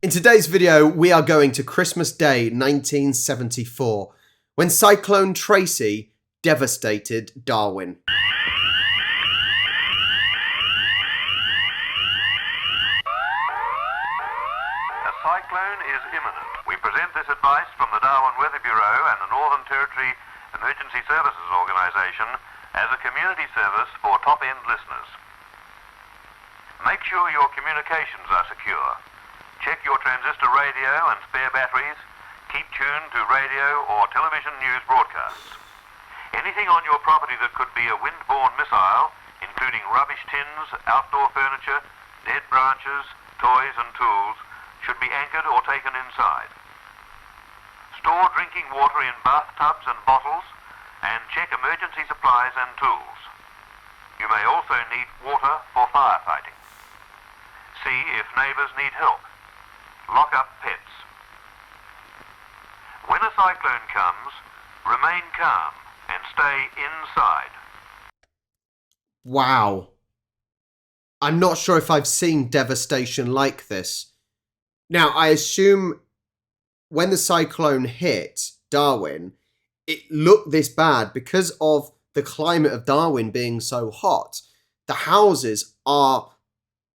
In today's video, we are going to Christmas Day 1974, when Cyclone Tracy devastated Darwin. A cyclone is imminent. We present this advice from the Darwin Weather Bureau and the Northern Territory Emergency Services Organisation as a community service for top-end listeners. Make sure your communications are secure. Check your transistor radio and spare batteries. Keep tuned to radio or television news broadcasts. Anything on your property that could be a wind-borne missile, including rubbish tins, outdoor furniture, dead branches, toys and tools, should be anchored or taken inside. Store drinking water in bathtubs and bottles, and check emergency supplies and tools. You may also need water for firefighting. See if neighbours need help. Lock up pets. When a cyclone comes, remain calm and stay inside. Wow. I'm not sure if I've seen devastation like this. Now, I assume when the cyclone hit Darwin, it looked this bad because of the climate of Darwin being so hot. The houses are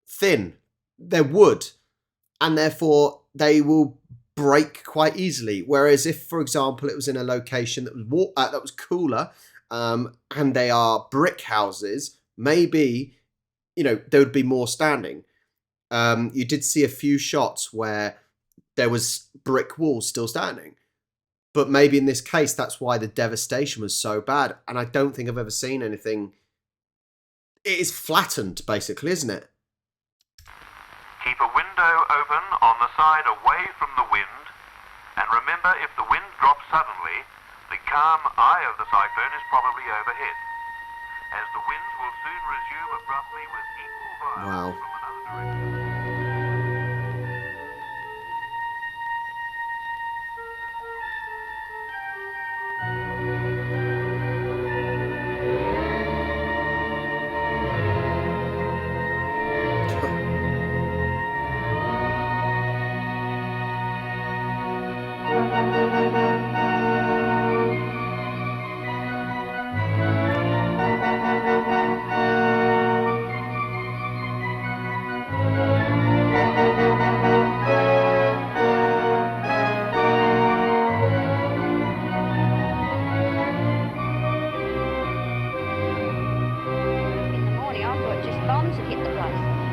thin. They're wood. And therefore, they will break quite easily. Whereas if, for example, it was in a location that was cooler, and they are brick houses, maybe, there would be more standing. You did see a few shots where there was brick walls still standing. But maybe in this case, that's why the devastation was so bad. And I don't think I've ever seen anything. It is flattened, basically, isn't it? Keep a window open on the side away from the wind, and remember, if the wind drops suddenly, the calm eye of the cyclone is probably overhead, as the winds will soon resume abruptly with equal violence from another direction.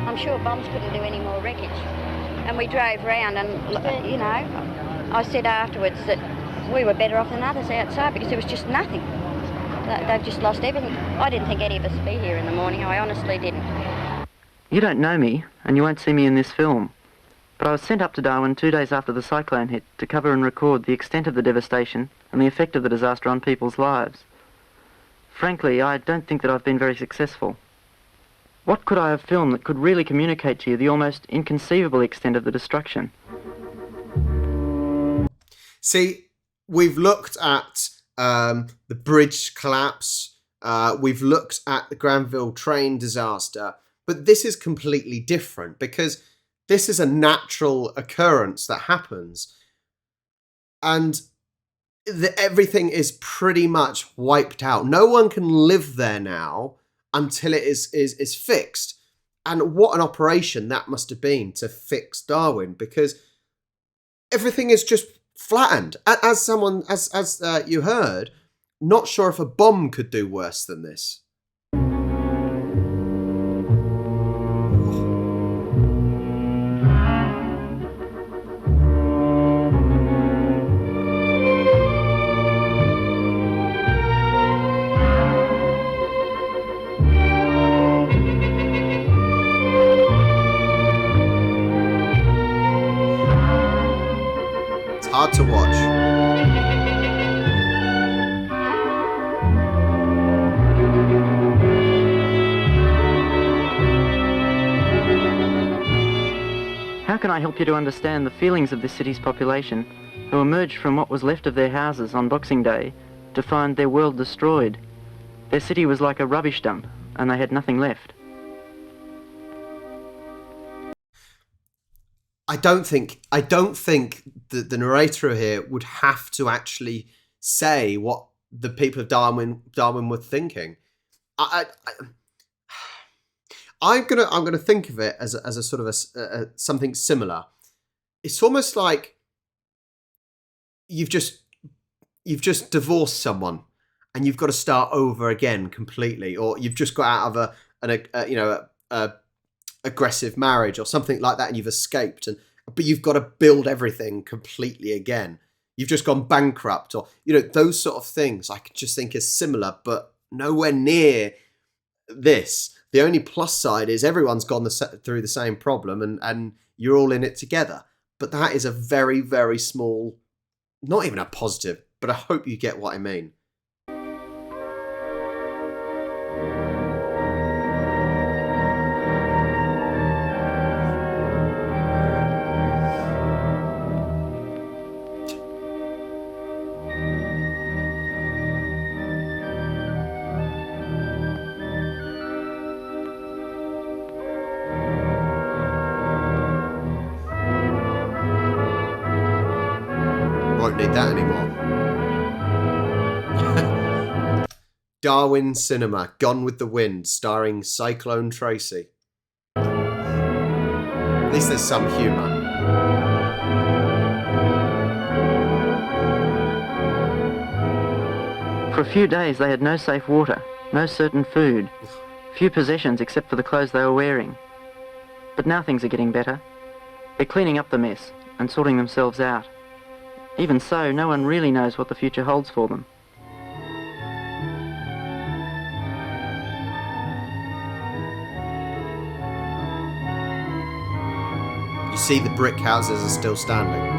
I'm sure bombs couldn't do any more wreckage. And we drove round and, I said afterwards that we were better off than others outside because there was just nothing. They've just lost everything. I didn't think any of us would be here in the morning. I honestly didn't. You don't know me, and you won't see me in this film. But I was sent up to Darwin 2 days after the cyclone hit to cover and record the extent of the devastation and the effect of the disaster on people's lives. Frankly, I don't think that I've been very successful. What could I have filmed that could really communicate to you the almost inconceivable extent of the destruction? See, we've looked at the bridge collapse. We've looked at the Granville train disaster. But this is completely different because this is a natural occurrence that happens. And everything is pretty much wiped out. No one can live there now until it is fixed. And what an operation that must have been to fix Darwin, because everything is just flattened. As you heard, not sure if a bomb could do worse than this. Hard to watch. How can I help you to understand the feelings of this city's population who emerged from what was left of their houses on Boxing Day to find their world destroyed? Their city was like a rubbish dump, and they had nothing left. I don't think that the narrator here would have to actually say what the people of Darwin were thinking. I'm gonna think of it as a sort of a something similar. It's almost like you've just divorced someone and you've got to start over again completely, or you've just got out of a aggressive marriage or something like that, and you've escaped, but you've got to build everything completely again. You've just gone bankrupt, or those sort of things. I could just think is similar, but nowhere near this. The only plus side is everyone's gone through the same problem, and you're all in it together. But that is a very, very small, not even a positive, but I hope you get what I mean. Won't need that anymore. Darwin Cinema, Gone with the Wind, starring Cyclone Tracy. At least there's some humour. For a few days they had no safe water, no certain food, few possessions except for the clothes they were wearing. But now things are getting better. They're cleaning up the mess and sorting themselves out. Even so, no one really knows what the future holds for them. You see the brick houses are still standing.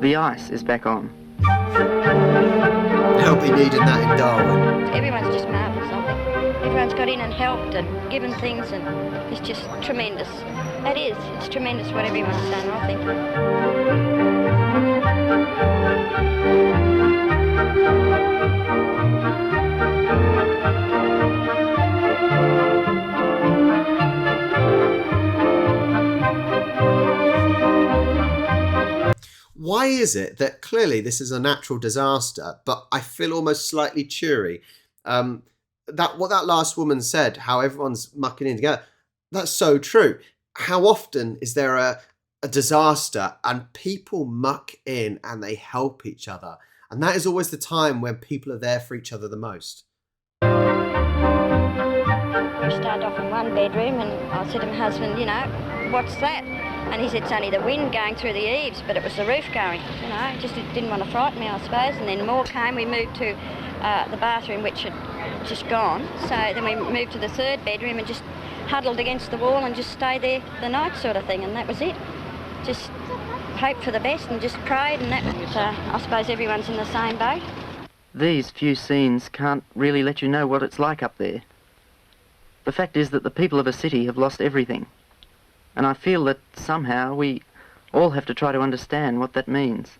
The ice is back on. They'll be needing that in Darwin. Everyone's just marvellous, I think. Everyone's got in and helped and given things, and it's just tremendous. It is. It's tremendous what everyone's done, I think. Why is it that clearly this is a natural disaster, but I feel almost slightly cheery? What that last woman said, how everyone's mucking in together, that's so true. How often is there a disaster and people muck in and they help each other? And that is always the time when people are there for each other the most. We started off in one bedroom, and I said to my husband, what's that? And he said it's only the wind going through the eaves, but it was the roof going. Just didn't want to frighten me, I suppose. And then more came. We moved to the bathroom, which had just gone. So then we moved to the third bedroom and just huddled against the wall and just stayed there the night, sort of thing. And that was it. Just hoped for the best and just prayed, and that. I suppose everyone's in the same boat. These few scenes can't really let you know what it's like up there. The fact is that the people of a city have lost everything. And I feel that somehow we all have to try to understand what that means.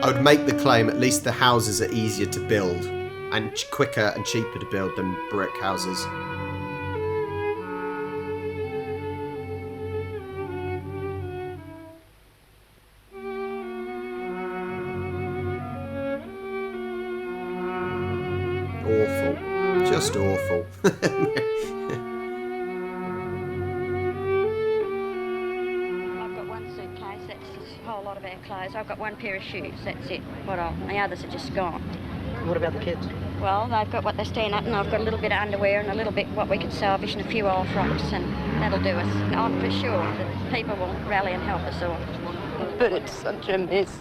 I would make the claim at least the houses are easier to build and quicker and cheaper to build than brick houses. Awful. Just awful. I've got one suitcase, that's a whole lot of our clothes. I've got one pair of shoes, that's it. The others are just gone. What about the kids? Well, they've got what they stand up, and I've got a little bit of underwear and a little bit what we could salvage and a few old frocks, and that'll do us. I'm for sure that people will rally and help us all. But it's such a mess.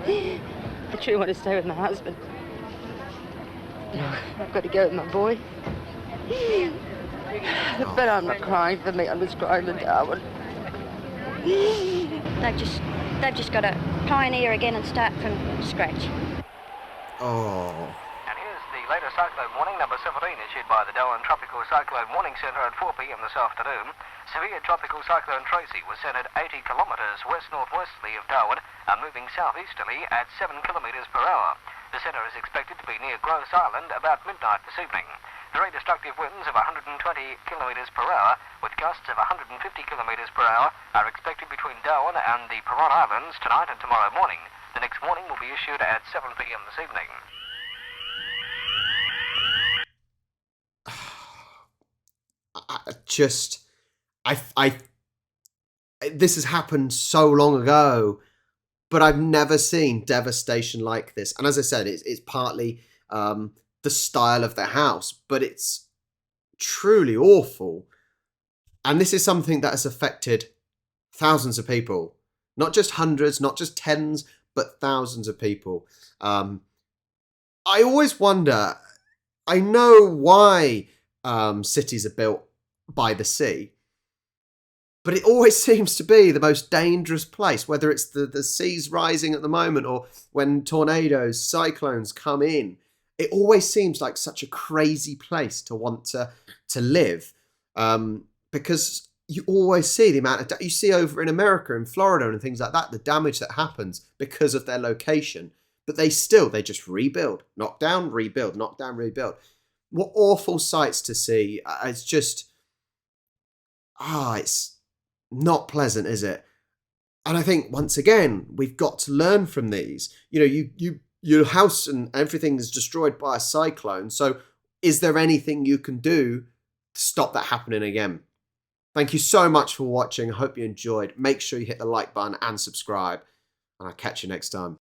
I truly want to stay with my husband. I've got to go with my boy. But I'm not crying for me, I'm just crying for Darwin. They've just got to pioneer again and start from scratch. Oh. And here's the latest cyclone warning, number 17, issued by the Darwin Tropical Cyclone Warning Centre at 4 p.m. this afternoon. Severe tropical cyclone Tracy was centred 80 kilometres west-northwesterly of Darwin and moving southeasterly at 7 kilometres per hour. The centre is expected to be near Gross Island about midnight this evening. Very destructive winds of 120 kilometres per hour with gusts of 150 kilometres per hour are expected between Darwin and the Piron Islands tonight and tomorrow morning. The next warning will be issued at 7 p.m. this evening. This has happened so long ago, but I've never seen devastation like this. And as I said, it's partly the style of the house, but it's truly awful. And this is something that has affected thousands of people, not just hundreds, not just tens, but thousands of people. I always wonder, I know why cities are built by the sea, but it always seems to be the most dangerous place, whether it's the seas rising at the moment or when tornadoes, cyclones come in. It always seems like such a crazy place to want to live, because you always see the amount of you see over in America, in Florida and things like that, the damage that happens because of their location. But they just rebuild, knock down, rebuild, knock down, rebuild. What awful sights to see. It's just, it's not pleasant, is it? And I think, once again, we've got to learn from these. You know, your house and everything is destroyed by a cyclone. So is there anything you can do to stop that happening again? Thank you so much for watching. I hope you enjoyed. Make sure you hit the like button and subscribe. And I'll catch you next time.